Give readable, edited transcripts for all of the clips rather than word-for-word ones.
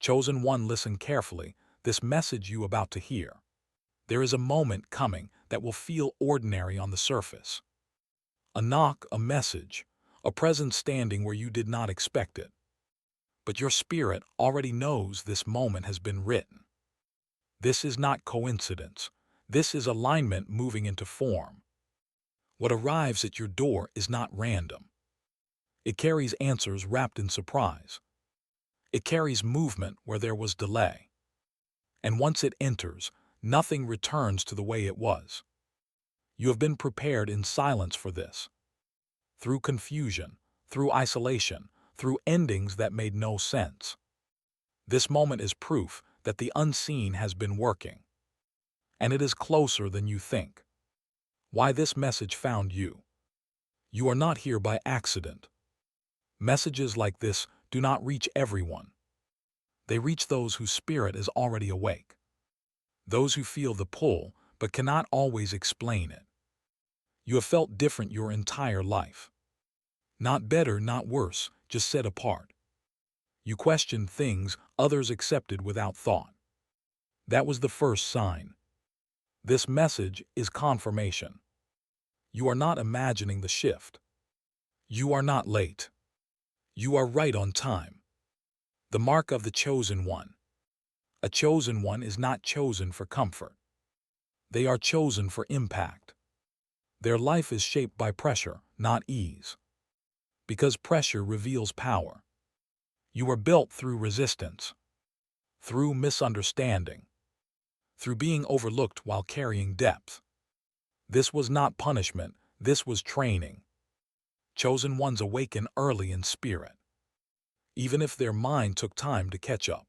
Chosen one, listen carefully, this message you about to hear. There is a moment coming that will feel ordinary on the surface. A knock, a message, a presence standing where you did not expect it. But your spirit already knows this moment has been written. This is not coincidence. This is alignment moving into form. What arrives at your door is not random. It carries answers wrapped in surprise. It carries movement where there was delay. And once it enters, nothing returns to the way it was. You have been prepared in silence for this. Through confusion, through isolation, through endings that made no sense. This moment is proof that the unseen has been working. And it is closer than you think. Why this message found you. You are not here by accident. Messages like this do not reach everyone. They reach those whose spirit is already awake. Those who feel the pull but cannot always explain it. You have felt different your entire life. Not better, not worse, just set apart. You questioned things others accepted without thought. That was the first sign. This message is confirmation. You are not imagining the shift. You are not late. You are right on time. The mark of the chosen one. A chosen one is not chosen for comfort. They are chosen for impact. Their life is shaped by pressure, not ease. Because pressure reveals power. You were built through resistance, through misunderstanding, through being overlooked while carrying depth. This was not punishment, this was training. Chosen ones awaken early in spirit. Even if their mind took time to catch up.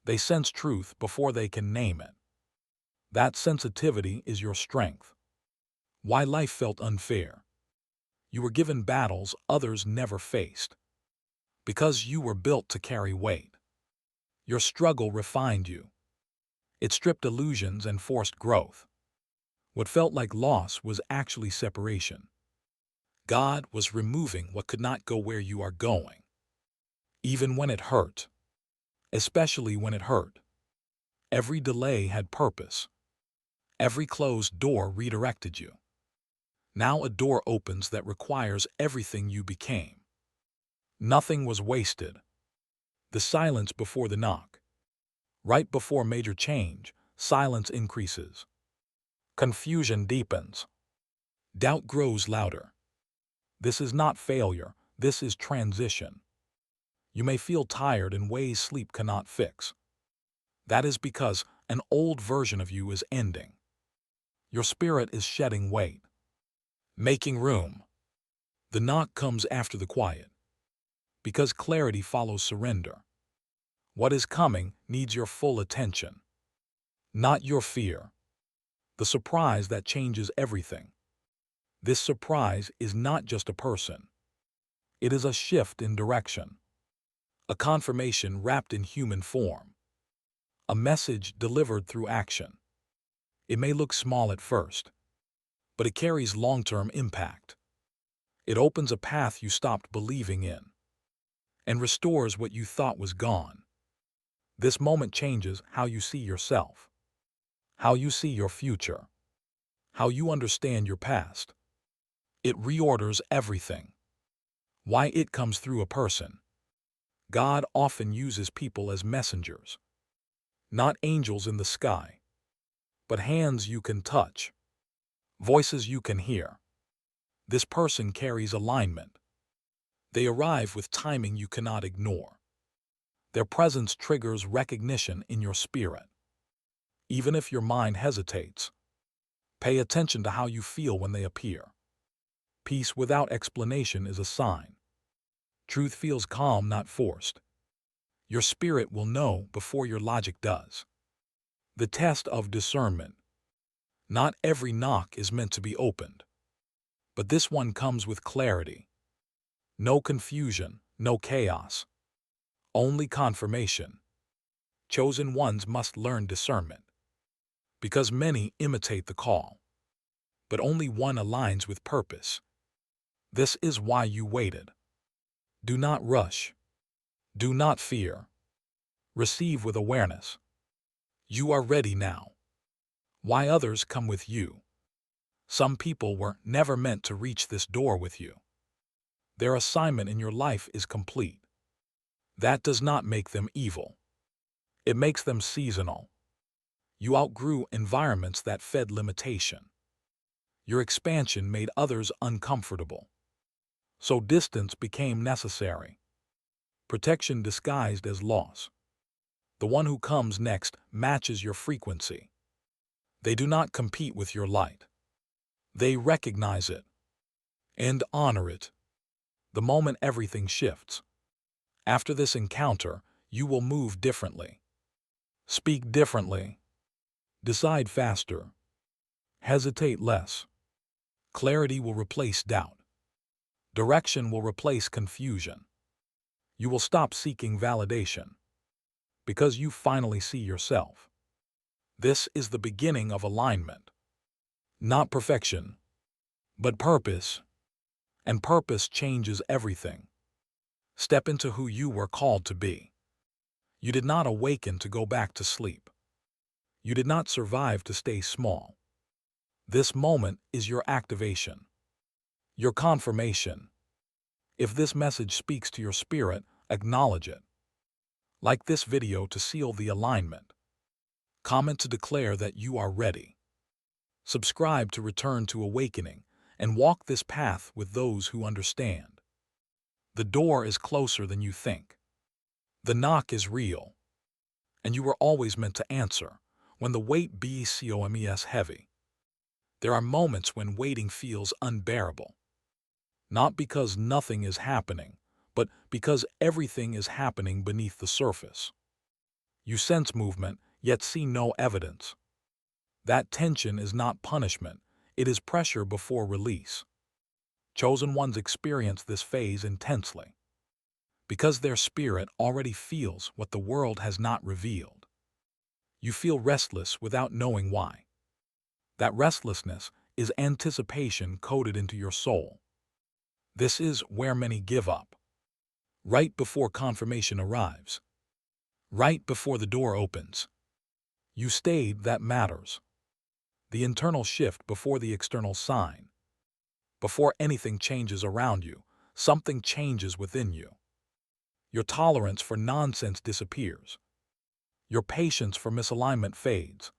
They sense truth before they can name it. That sensitivity is your strength. Why life felt unfair. You were given battles others never faced. Because you were built to carry weight. Your struggle refined you. It stripped illusions and forced growth. What felt like loss was actually separation. God was removing what could not go where you are going. Even when it hurt. Especially when it hurt. Every delay had purpose. Every closed door redirected you. Now a door opens that requires everything you became. Nothing was wasted. The silence before the knock. Right before major change, silence increases. Confusion deepens. Doubt grows louder. This is not failure, this is transition. You may feel tired in ways sleep cannot fix. That is because an old version of you is ending. Your spirit is shedding weight. Making room. The knock comes after the quiet. Because clarity follows surrender. What is coming needs your full attention. Not your fear. The surprise that changes everything. This surprise is not just a person. It is a shift in direction. A confirmation wrapped in human form. A message delivered through action. It may look small at first, but it carries long-term impact. It opens a path you stopped believing in and restores what you thought was gone. This moment changes how you see yourself, how you see your future, how you understand your past. It reorders everything. Why it comes through a person. God often uses people as messengers. Not angels in the sky, but hands you can touch, voices you can hear. This person carries alignment. They arrive with timing you cannot ignore. Their presence triggers recognition in your spirit. Even if your mind hesitates, pay attention to how you feel when they appear. Peace without explanation is a sign. Truth feels calm, not forced. Your spirit will know before your logic does. The test of discernment. Not every knock is meant to be opened. But this one comes with clarity. No confusion, no chaos. Only confirmation. Chosen ones must learn discernment. Because many imitate the call. But only one aligns with purpose. This is why you waited. Do not rush. Do not fear. Receive with awareness. You are ready now. Why others come with you. Some people were never meant to reach this door with you. Their assignment in your life is complete. That does not make them evil. It makes them seasonal. You outgrew environments that fed limitation. Your expansion made others uncomfortable. So distance became necessary. Protection disguised as loss. The one who comes next matches your frequency. They do not compete with your light. They recognize it and honor it. The moment everything shifts. After this encounter, you will move differently. Speak differently. Decide faster. Hesitate less. Clarity will replace doubt. Direction will replace confusion. You will stop seeking validation because you finally see yourself. This is the beginning of alignment. Not perfection, but purpose. And purpose changes everything. Step into who you were called to be. You did not awaken to go back to sleep. You did not survive to stay small. This moment is your activation, your confirmation. If this message speaks to your spirit, acknowledge it. Like this video to seal the alignment. Comment to declare that you are ready. Subscribe to return to awakening and walk this path with those who understand. The door is closer than you think. The knock is real. And you were always meant to answer when the weight becomes heavy. There are moments when waiting feels unbearable. Not because nothing is happening, but because everything is happening beneath the surface. You sense movement, yet see no evidence. That tension is not punishment, it is pressure before release. Chosen ones experience this phase intensely, because their spirit already feels what the world has not revealed. You feel restless without knowing why. That restlessness is anticipation coded into your soul. This is where many give up. Right before confirmation arrives. Right before the door opens. You stayed, that matters. The internal shift before the external sign. Before anything changes around you, something changes within you. Your tolerance for nonsense disappears. Your patience for misalignment fades.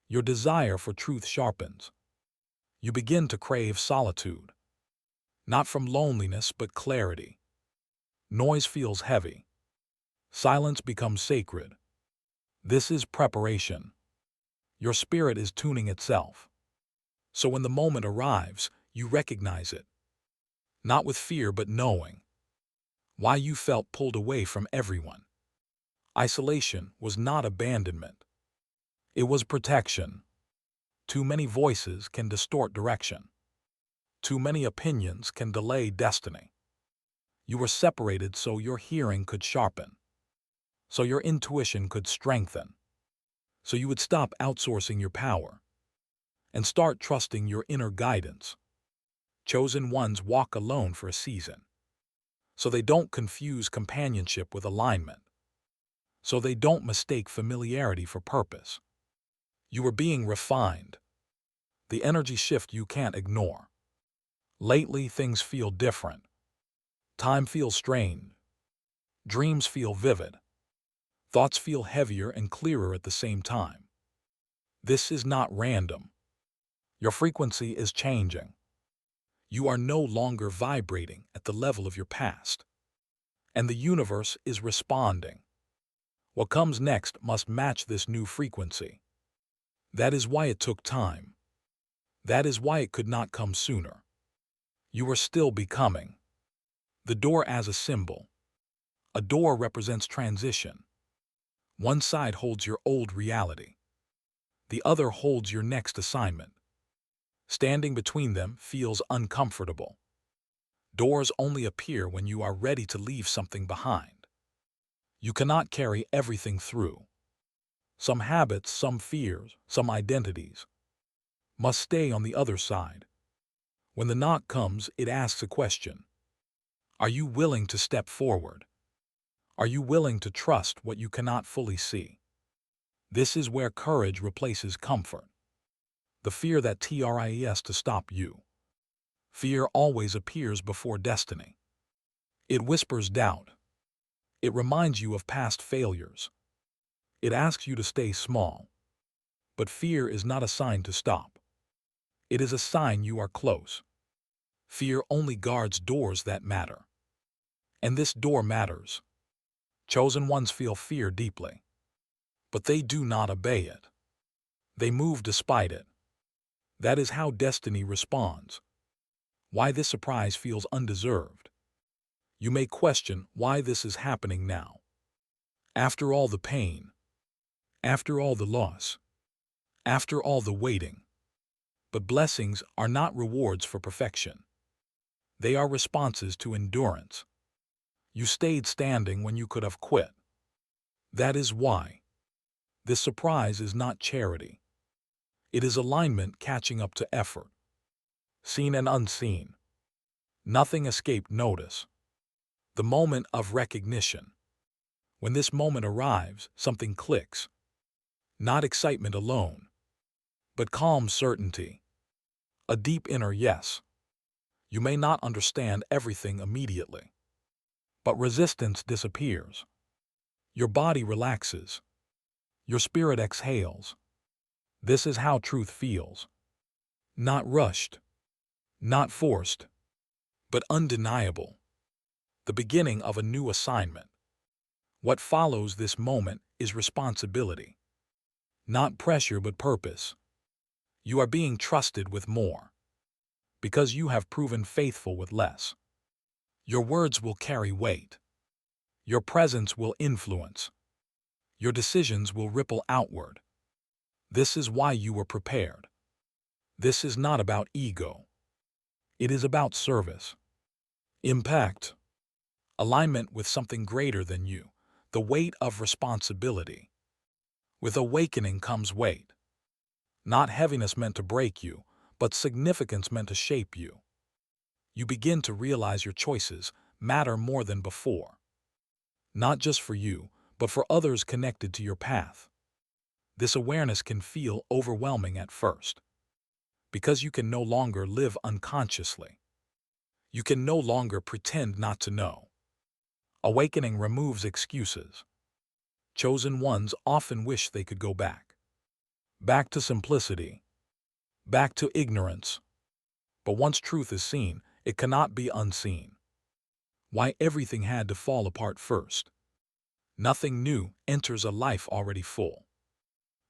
Your desire for truth sharpens. You begin to crave solitude. Not from loneliness, but clarity. Noise feels heavy. Silence becomes sacred. This is preparation. Your spirit is tuning itself. So when the moment arrives, you recognize it. Not with fear, but knowing. Why you felt pulled away from everyone. Isolation was not abandonment. It was protection. Too many voices can distort direction. Too many opinions can delay destiny. You were separated so your hearing could sharpen. So your intuition could strengthen. So you would stop outsourcing your power and start trusting your inner guidance. Chosen ones walk alone for a season. So they don't confuse companionship with alignment. So they don't mistake familiarity for purpose. You are being refined. The energy shift you can't ignore. Lately, things feel different. Time feels strained. Dreams feel vivid. Thoughts feel heavier and clearer at the same time. This is not random. Your frequency is changing. You are no longer vibrating at the level of your past. And the universe is responding. What comes next must match this new frequency. That is why it took time. That is why it could not come sooner. You are still becoming. The door as a symbol. A door represents transition. One side holds your old reality. The other holds your next assignment. Standing between them feels uncomfortable. Doors only appear when you are ready to leave something behind. You cannot carry everything through. Some habits, some fears, some identities must stay on the other side. When the knock comes, it asks a question. Are you willing to step forward? Are you willing to trust what you cannot fully see? This is where courage replaces comfort. The fear that tries to stop you. Fear always appears before destiny. It whispers doubt. It reminds you of past failures. It asks you to stay small. But fear is not a sign to stop. It is a sign you are close. Fear only guards doors that matter. And this door matters. Chosen ones feel fear deeply. But they do not obey it. They move despite it. That is how destiny responds. Why this surprise feels undeserved. You may question why this is happening now. After all the pain. After all the loss. After all the waiting. But blessings are not rewards for perfection. They are responses to endurance. You stayed standing when you could have quit. That is why. This surprise is not charity. It is alignment catching up to effort. Seen and unseen. Nothing escaped notice. The moment of recognition. When this moment arrives, something clicks. Not excitement alone, but calm certainty. A deep inner yes. You may not understand everything immediately, but resistance disappears. Your body relaxes. Your spirit exhales. This is how truth feels. Not rushed, not forced, but undeniable. The beginning of a new assignment. What follows this moment is responsibility. Not pressure but purpose. You are being trusted with more. Because you have proven faithful with less. Your words will carry weight. Your presence will influence. Your decisions will ripple outward. This is why you were prepared. This is not about ego. It is about service. Impact. Alignment with something greater than you. The weight of responsibility. With awakening comes weight. Not heaviness meant to break you, but significance meant to shape you. You begin to realize your choices matter more than before. Not just for you, but for others connected to your path. This awareness can feel overwhelming at first. Because you can no longer live unconsciously. You can no longer pretend not to know. Awakening removes excuses. Chosen ones often wish they could go back. Back to simplicity. Back to ignorance. But once truth is seen, it cannot be unseen. Why everything had to fall apart first. Nothing new enters a life already full.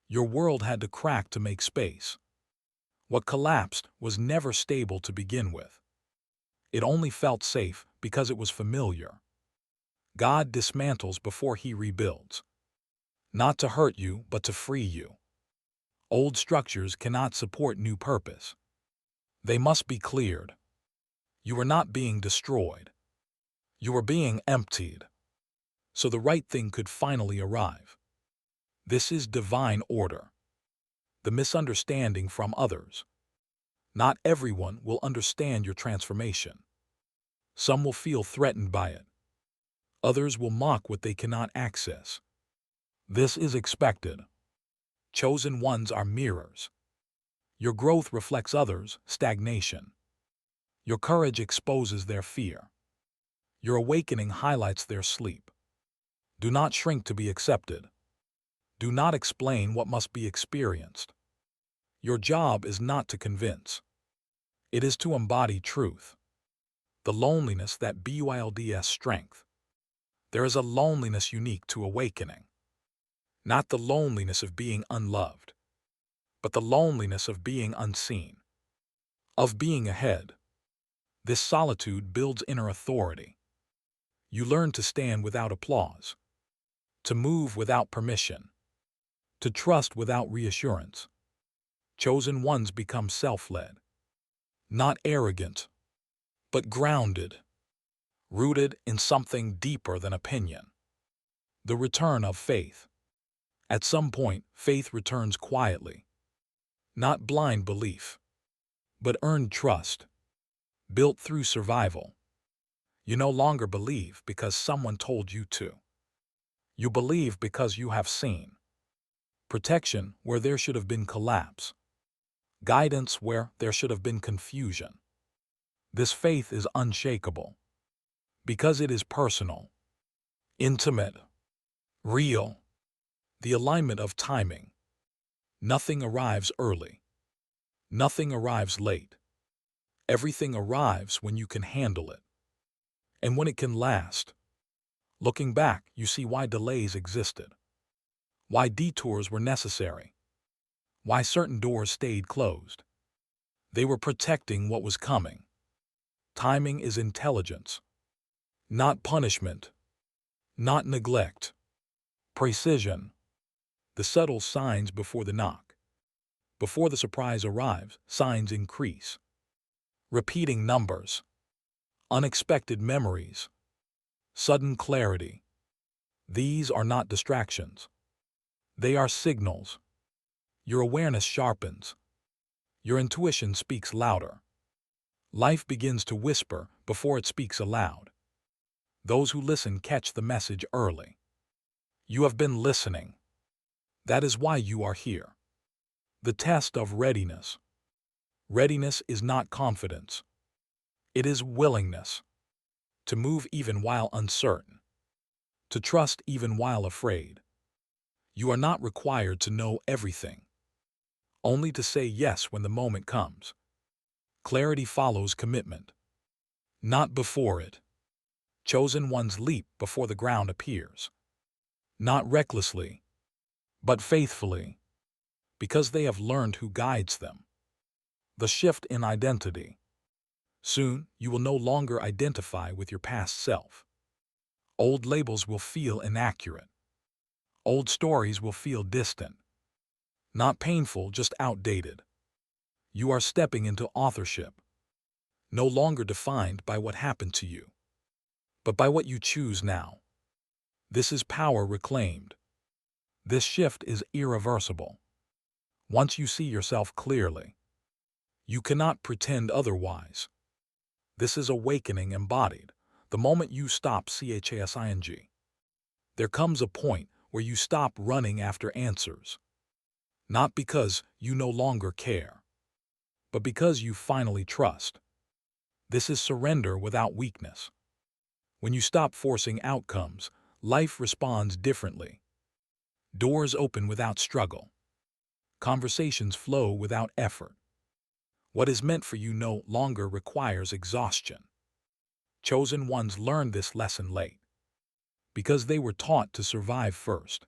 Your world had to crack to make space. What collapsed was never stable to begin with. It only felt safe because it was familiar. God dismantles before he rebuilds. Not to hurt you, but to free you. Old structures cannot support new purpose. They must be cleared. You are not being destroyed. You are being emptied. So the right thing could finally arrive. This is divine order. The misunderstanding from others. Not everyone will understand your transformation. Some will feel threatened by it. Others will mock what they cannot access. This is expected. Chosen ones are mirrors. Your growth reflects others' stagnation. Your courage exposes their fear. Your awakening highlights their sleep. Do not shrink to be accepted. Do not explain what must be experienced. Your job is not to convince. It is to embody truth. The loneliness that builds strength. There is a loneliness unique to awakening. Not the loneliness of being unloved, but the loneliness of being unseen, of being ahead. This solitude builds inner authority. You learn to stand without applause, to move without permission, to trust without reassurance. Chosen ones become self-led, not arrogant, but grounded, rooted in something deeper than opinion. The return of faith. At some point, faith returns quietly. Not blind belief, but earned trust, built through survival. You no longer believe because someone told you to. You believe because you have seen. Protection where there should have been collapse. Guidance where there should have been confusion. This faith is unshakable because it is personal, intimate, real. The alignment of timing. Nothing arrives early. Nothing arrives late. Everything arrives when you can handle it. And when it can last. Looking back, you see why delays existed. Why detours were necessary. Why certain doors stayed closed. They were protecting what was coming. Timing is intelligence. Not punishment. Not neglect. Precision. The subtle signs before the knock. Before the surprise arrives, signs increase. Repeating numbers. Unexpected memories. Sudden clarity. These are not distractions. They are signals. Your awareness sharpens. Your intuition speaks louder. Life begins to whisper before it speaks aloud. Those who listen catch the message early. You have been listening. That is why you are here. The test of readiness. Readiness is not confidence. It is willingness. To move even while uncertain. To trust even while afraid. You are not required to know everything. Only to say yes when the moment comes. Clarity follows commitment. Not before it. Chosen ones leap before the ground appears. Not recklessly, but faithfully, because they have learned who guides them. The shift in identity. Soon, you will no longer identify with your past self. Old labels will feel inaccurate. Old stories will feel distant. Not painful, just outdated. You are stepping into authorship, no longer defined by what happened to you, but by what you choose now. This is power reclaimed. This shift is irreversible. Once you see yourself clearly, you cannot pretend otherwise. This is awakening embodied, the moment you stop chasing. There comes a point where you stop running after answers. Not because you no longer care, but because you finally trust. This is surrender without weakness. When you stop forcing outcomes, life responds differently. Doors open without struggle. Conversations flow without effort. What is meant for you no longer requires exhaustion. Chosen ones learned this lesson late, because they were taught to survive first.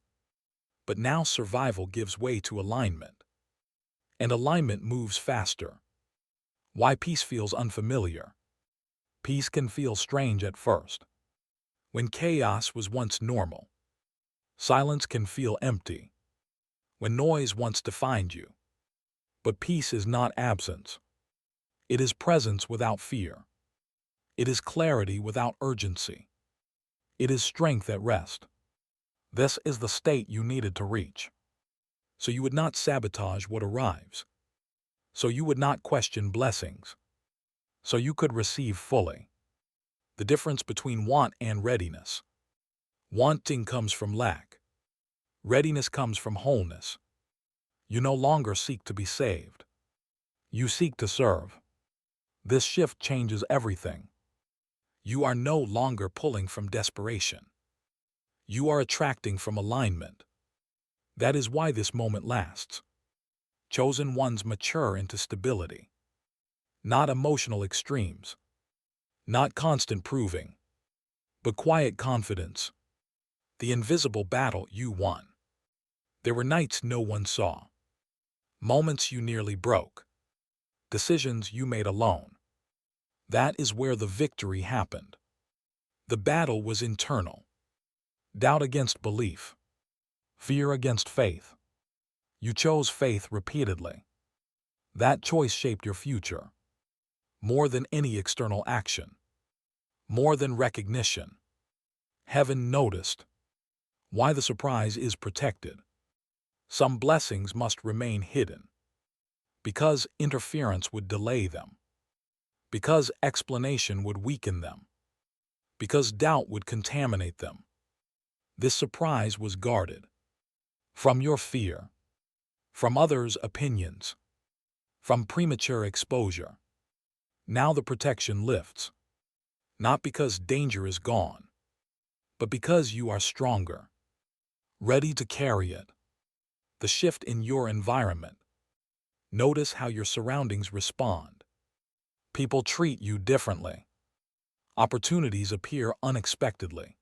But now survival gives way to alignment. And alignment moves faster. Why peace feels unfamiliar. Peace can feel strange at first. When chaos was once normal. Silence can feel empty. When noise once defined you. But peace is not absence. It is presence without fear. It is clarity without urgency. It is strength at rest. This is the state you needed to reach. So you would not sabotage what arrives. So you would not question blessings. So you could receive fully. The difference between want and readiness. Wanting comes from lack. Readiness comes from wholeness. You no longer seek to be saved. You seek to serve. This shift changes everything. You are no longer pulling from desperation. You are attracting from alignment. That is why this moment lasts. Chosen ones mature into stability. Not emotional extremes. Not constant proving. But quiet confidence. The invisible battle you won. There were nights no one saw. Moments you nearly broke. Decisions you made alone. That is where the victory happened. The battle was internal. Doubt against belief. Fear against faith. You chose faith repeatedly. That choice shaped your future. More than any external action. More than recognition. Heaven noticed. Why the surprise is protected. Some blessings must remain hidden. Because interference would delay them. Because explanation would weaken them. Because doubt would contaminate them. This surprise was guarded. From your fear, from others' opinions, from premature exposure. Now the protection lifts, not because danger is gone, but because you are stronger, ready to carry it. The shift in your environment. Notice how your surroundings respond. People treat you differently. Opportunities appear unexpectedly.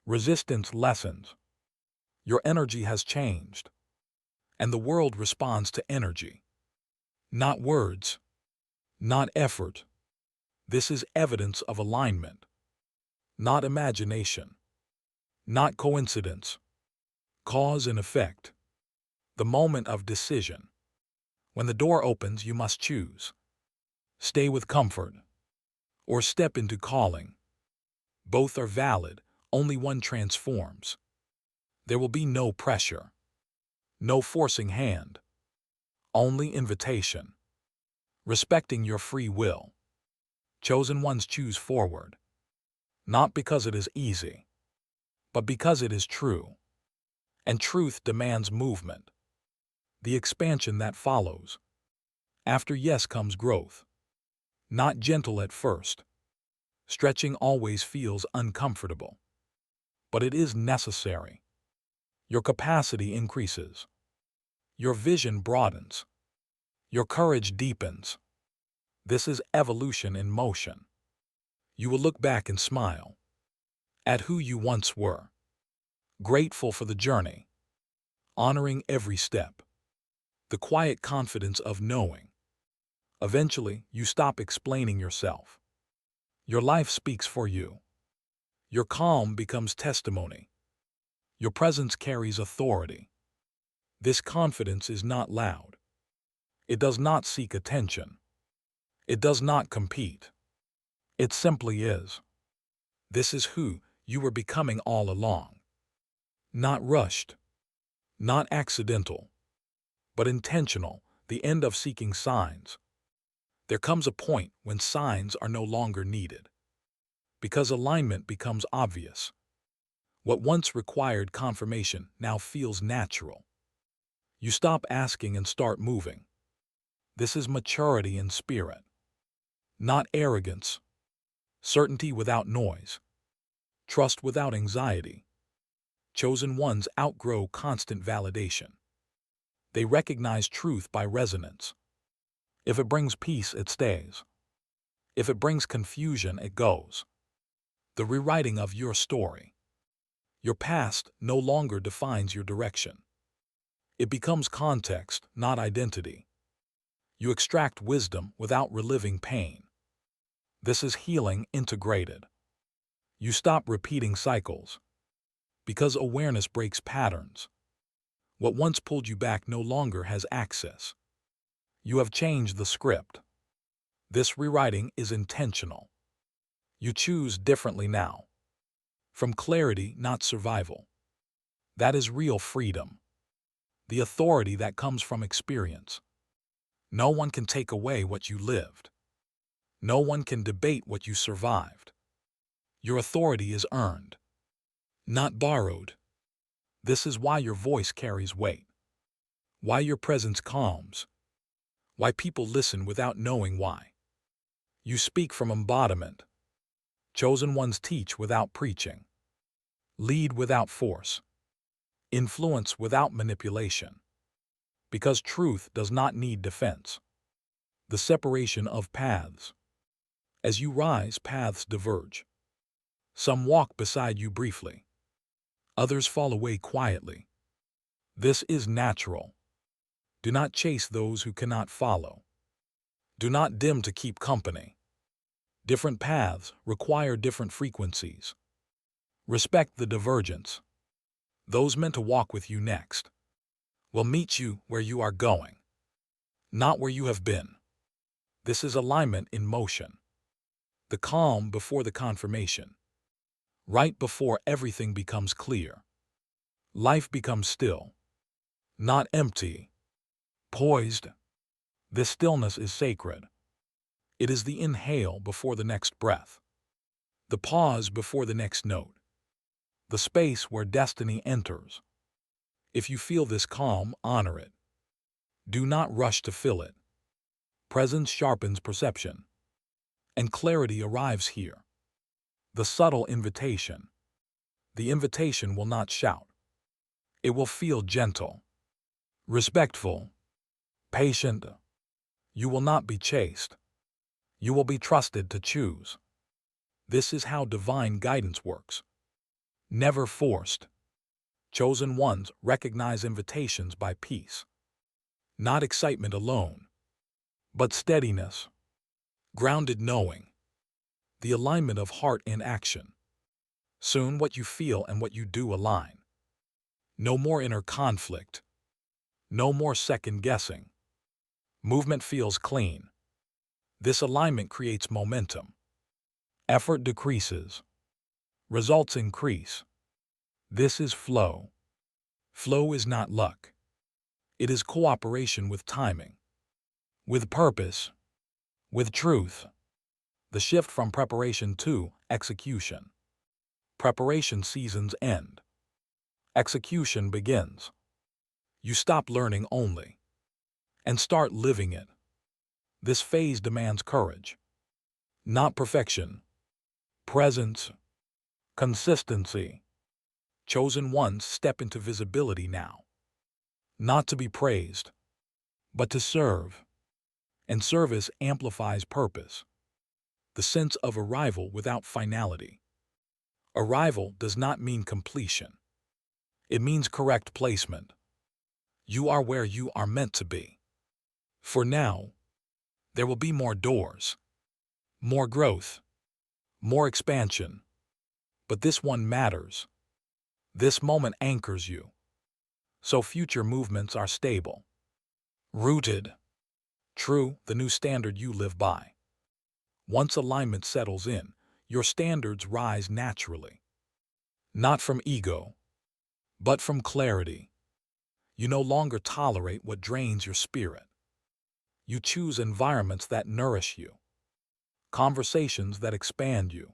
Resistance lessens. Your energy has changed, and the world responds to energy. Not words, not effort. This is evidence of alignment, not imagination, not coincidence. Cause and effect. The moment of decision. When the door opens, you must choose. Stay with comfort, or step into calling. Both are valid, only one transforms. There will be no pressure, no forcing hand, only invitation. Respecting your free will. Chosen ones choose forward, not because it is easy, but because it is true. And truth demands movement. The expansion that follows. After yes comes growth. Not gentle at first. Stretching always feels uncomfortable. But it is necessary. Your capacity increases. Your vision broadens. Your courage deepens. This is evolution in motion. You will look back and smile at who you once were, grateful for the journey, honoring every step, the quiet confidence of knowing. Eventually, you stop explaining yourself. Your life speaks for you. Your calm becomes testimony. Your presence carries authority. This confidence is not loud. It does not seek attention. It does not compete. It simply is. This is who you were becoming all along. Not rushed, not accidental, but intentional, the end of seeking signs. There comes a point when signs are no longer needed, because alignment becomes obvious. What once required confirmation now feels natural. You stop asking and start moving. This is maturity in spirit, not arrogance. Certainty without noise, trust without anxiety. Chosen ones outgrow constant validation. They recognize truth by resonance. If it brings peace, it stays. If it brings confusion, it goes. The rewriting of your story. Your past no longer defines your direction. It becomes context, not identity. You extract wisdom without reliving pain. This is healing integrated. You stop repeating cycles, because awareness breaks patterns. What once pulled you back no longer has access. You have changed the script. This rewriting is intentional. You choose differently now. From clarity, not survival. That is real freedom. The authority that comes from experience. No one can take away what you lived. No one can debate what you survived. Your authority is earned, not borrowed. This is why your voice carries weight, why your presence calms, why people listen without knowing why. You speak from embodiment. Chosen ones teach without preaching, lead without force, influence without manipulation. Because truth does not need defense. The separation of paths. As you rise, paths diverge. Some walk beside you briefly. Others fall away quietly. This is natural. Do not chase those who cannot follow. Do not dim to keep company. Different paths require different frequencies. Respect the divergence. Those meant to walk with you next will meet you where you are going, not where you have been. This is alignment in motion. The calm before the confirmation. Right before everything becomes clear. Life becomes still, not empty, poised. This stillness is sacred. It is the inhale before the next breath, the pause before the next note, the space where destiny enters. If you feel this calm, honor it. Do not rush to fill it. Presence sharpens perception, and clarity arrives here. The subtle invitation. The invitation will not shout. It will feel gentle, respectful, patient. You will not be chased. You will be trusted to choose. This is how divine guidance works. Never forced. Chosen ones recognize invitations by peace. Not excitement alone, but steadiness, grounded knowing, the alignment of heart and action. Soon what you feel and what you do align. No more inner conflict. No more second guessing. Movement feels clean. This alignment creates momentum. Effort decreases. Results increase. This is flow. Flow is not luck. It is cooperation with timing, with purpose, with truth. The shift from preparation to execution. Preparation seasons end. Execution begins. You stop learning only and start living it. This phase demands courage, not perfection, presence, consistency. Chosen ones step into visibility now, not to be praised, but to serve. And service amplifies purpose. The sense of arrival without finality. Arrival does not mean completion. It means correct placement. You are where you are meant to be. For now, there will be more doors, more growth, more expansion. But this one matters. This moment anchors you. So future movements are stable, rooted, true, the new standard you live by. Once alignment settles in, your standards rise naturally. Not from ego, but from clarity. You no longer tolerate what drains your spirit. You choose environments that nourish you, conversations that expand you,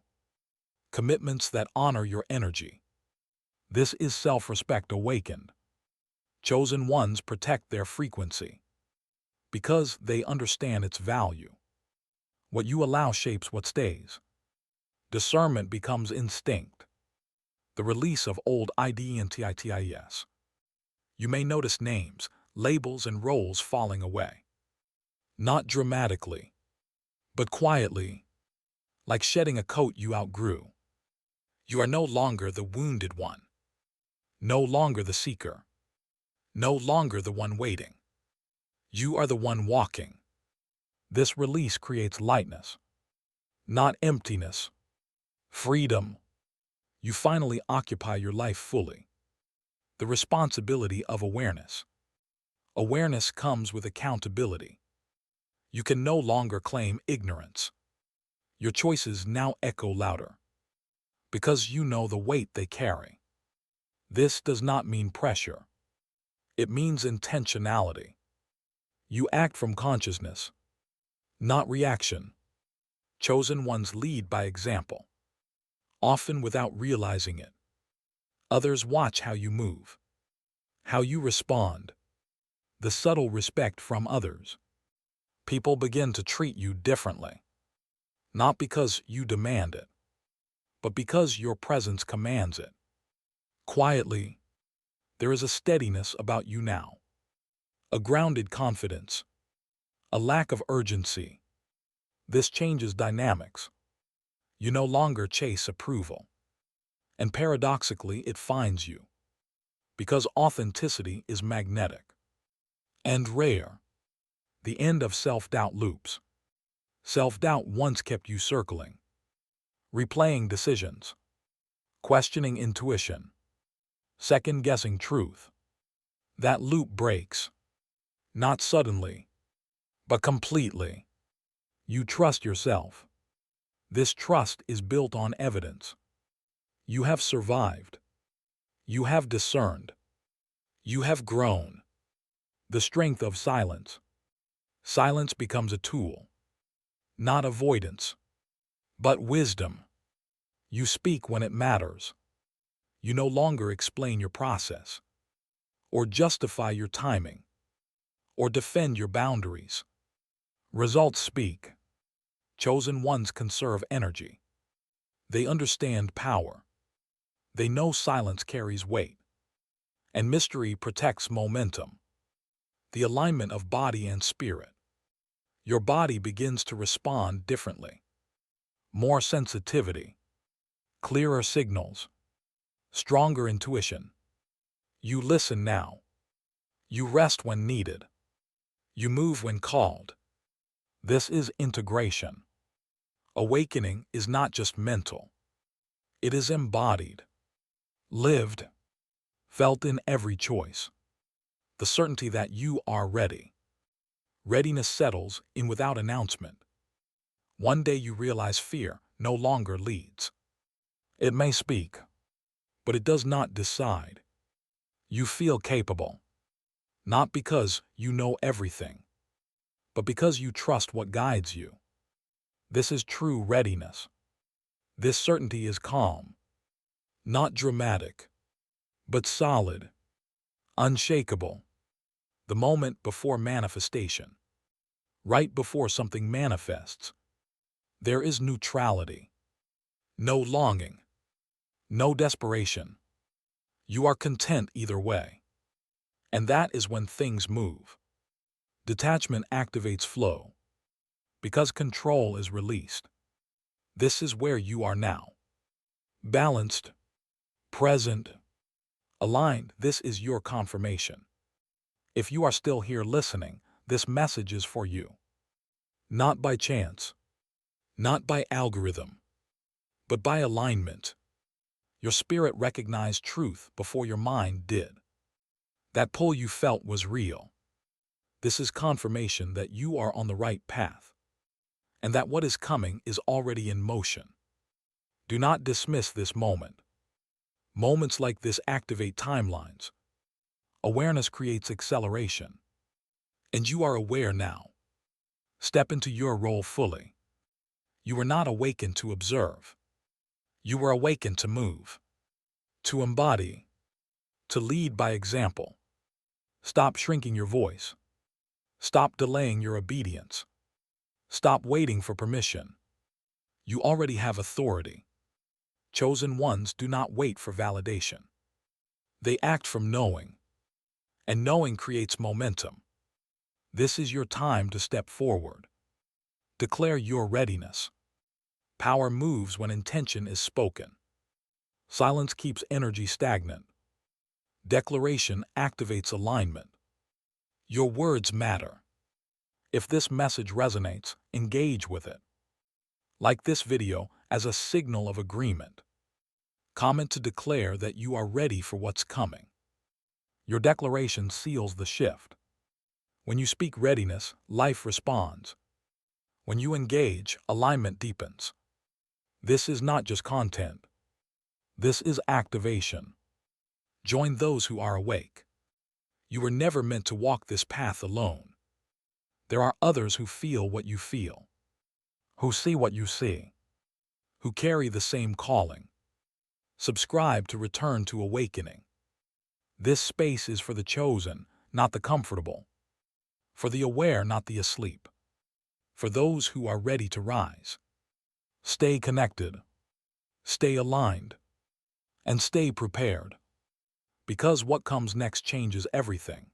commitments that honor your energy. This is self-respect awakened. Chosen ones protect their frequency because they understand its value. What you allow shapes what stays. Discernment becomes instinct. The release of old identities. You may notice names, labels, and roles falling away. Not dramatically, but quietly, like shedding a coat you outgrew. You are no longer the wounded one, no longer the seeker, no longer the one waiting. You are the one walking. This release creates lightness, not emptiness, freedom. You finally occupy your life fully. The responsibility of awareness. Awareness comes with accountability. You can no longer claim ignorance. Your choices now echo louder because you know the weight they carry. This does not mean pressure. It means intentionality. You act from consciousness, not reaction. Chosen ones lead by example, often without realizing it. Others watch how you move, how you respond, the subtle respect from others. People begin to treat you differently, not because you demand it, but because your presence commands it. Quietly, there is a steadiness about you now, a grounded confidence, a lack of urgency. This changes dynamics. You no longer chase approval, and paradoxically it finds you, because authenticity is magnetic and rare. The end of self-doubt loops. Self-doubt once kept you circling, replaying decisions, questioning intuition, second-guessing truth. That loop breaks, not suddenly, but completely. You trust yourself. This trust is built on evidence. You have survived. You have discerned. You have grown. The strength of silence. Silence becomes a tool, not avoidance, but wisdom. You speak when it matters. You no longer explain your process, or justify your timing, or defend your boundaries. Results speak. Chosen ones conserve energy. They understand power. They know silence carries weight, and mystery protects momentum. The alignment of body and spirit. Your body begins to respond differently. More sensitivity, clearer signals, stronger intuition. You listen now. You rest when needed. You move when called. This is integration. Awakening is not just mental. It is embodied, lived, felt in every choice. The certainty that you are ready. Readiness settles in without announcement. One day you realize fear no longer leads. It may speak, but it does not decide. You feel capable, not because you know everything, but because you trust what guides you. This is true readiness. This certainty is calm, not dramatic, but solid, unshakable. The moment before manifestation, right before something manifests, there is neutrality. No longing, no desperation. You are content either way. And that is when things move. Detachment activates flow, because control is released. This is where you are now. Balanced, present, aligned. This is your confirmation. If you are still here listening, this message is for you. Not by chance, not by algorithm, but by alignment. Your spirit recognized truth before your mind did. That pull you felt was real. This is confirmation that you are on the right path, and that what is coming is already in motion. Do not dismiss this moment. Moments like this activate timelines. Awareness creates acceleration. And you are aware now. Step into your role fully. You were not awakened to observe. You were awakened to move, to embody, to lead by example. Stop shrinking your voice. Stop delaying your obedience. Stop waiting for permission. You already have authority. Chosen ones do not wait for validation. They act from knowing, and knowing creates momentum. This is your time to step forward. Declare your readiness. Power moves when intention is spoken. Silence keeps energy stagnant. Declaration activates alignment. Your words matter. If this message resonates, engage with it. Like this video as a signal of agreement. Comment to declare that you are ready for what's coming. Your declaration seals the shift. When you speak readiness, life responds. When you engage, alignment deepens. This is not just content. This is activation. Join those who are awake. You were never meant to walk this path alone. There are others who feel what you feel, who see what you see, who carry the same calling. Subscribe to Return to Awakening. This space is for the chosen, not the comfortable. For the aware, not the asleep. For those who are ready to rise. Stay connected. Stay aligned. And stay prepared. Because what comes next changes everything.